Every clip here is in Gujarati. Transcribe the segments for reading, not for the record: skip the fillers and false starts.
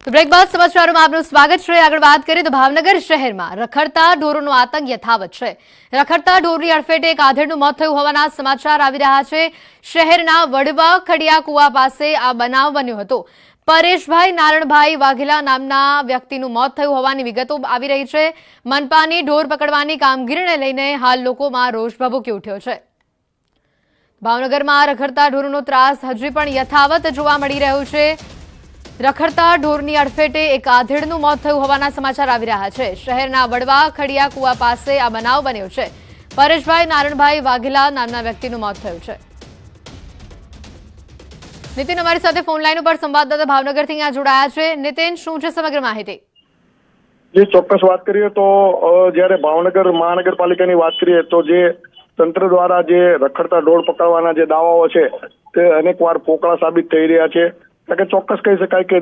તો બ્રેક બાદ સમાચારોમાં આપનું સ્વાગત છે। આગળ વાત કરીએ તો ભાવનગર શહેરમાં રખડતા ઢોરોનો આતંક યથાવત છે। રખડતા ઢોરની અડફેટે એક આધેડનું મોત થયું હોવાના સમાચાર આવી રહ્યા છે। શહેરના વડવા ખડિયા કુવા પાસે આ બનાવ બન્યો હતો। પરેશભાઈ નારણભાઈ વાઘેલા નામના વ્યક્તિનું મોત થયું હોવાની વિગતો આવી રહી છે। મનપાની ઢોર પકડવાની કામગીરીને લઈને હાલ લોકોમાં રોષ ભભૂકી ઉઠ્યો છે। ભાવનગરમાં રખડતા ઢોરનો ત્રાસ હજી પણ યથાવત જોવા મળી રહ્યો છે। રખડતા ઢોરની અડફેટે એક આધેડનું મોત થયું હોવાના સમાચાર આવી રહ્યા છે। શહેરના વડવા ખડિયા કુવા પાસે આ બનાવ બન્યો છે। પરેશભાઈ નારણભાઈ વાઘેલા નામના વ્યક્તિનું મોત થયું છે। નીતિન અમારી સાથે ફોન લાઈન ઉપર સંવાદદાતા ભાવનગરથી અહીંયા જોડાયા છે। નીતિન, શું છે સમગ્ર માહિતી? જે ચોક્કસ વાત કરીએ તો જ્યારે ભાવનગર મહાનગરપાલિકાની વાત કરીએ તો જે તંત્ર દ્વારા જે રખડતા ઢોર પકડવાના જે દાવાઓ છે તે અનેકવાર પોકળા સાબિત થઈ રહ્યા છે। કે ચોક્કસ કહી શકાય કે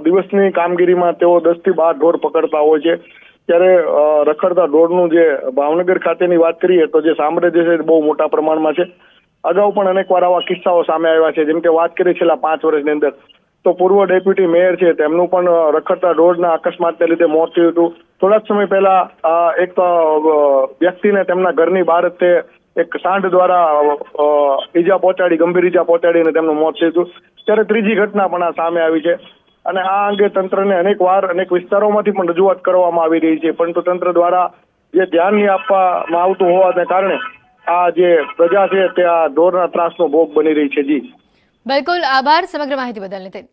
દિવસની કામગીરીમાં તેઓ 10 થી 12 ઢોર પકડતા હોય છે। ત્યારે રખડતા ઢોરનું જે ભાવનગર ખાતેની વાત કરીએ તો જે સામ્રાજ્ય છે બહુ મોટા પ્રમાણમાં છે। અગાઉ પણ અનેકવાર આવા કિસ્સાઓ સામે આવ્યા છે। જેમ કે વાત કરીએ છેલ્લા 5 વર્ષની અંદર તો પૂર્વ ડેપ્યુટી મેયર છે તેમનું પણ રખડતા ઢોરના અકસ્માતને લીધે મોત થયું હતું। થોડા જ સમય પહેલા એક વ્યક્તિને તેમના ઘરની બહાર જ તે એક સાંઢ દ્વારા ગંભીર ઈજા પહોંચાડીને તેમનું મોત થયું હતું। ત્યારે ત્રીજી ઘટના પણ આ સામે આવી છે અને આ અંગે તંત્રને અનેક વિસ્તારોમાંથી પણ રજૂઆત કરવામાં આવી રહી છે, પરંતુ તંત્ર દ્વારા જે ધ્યાન નહીં આપવામાં આવતું હોવાને કારણે આ જે પ્રજા છે તે આ ઢોરના ત્રાસનો ભોગ બની રહી છે। જી બિલકુલ, આભાર સમગ્ર માહિતી બદલ નીતિન।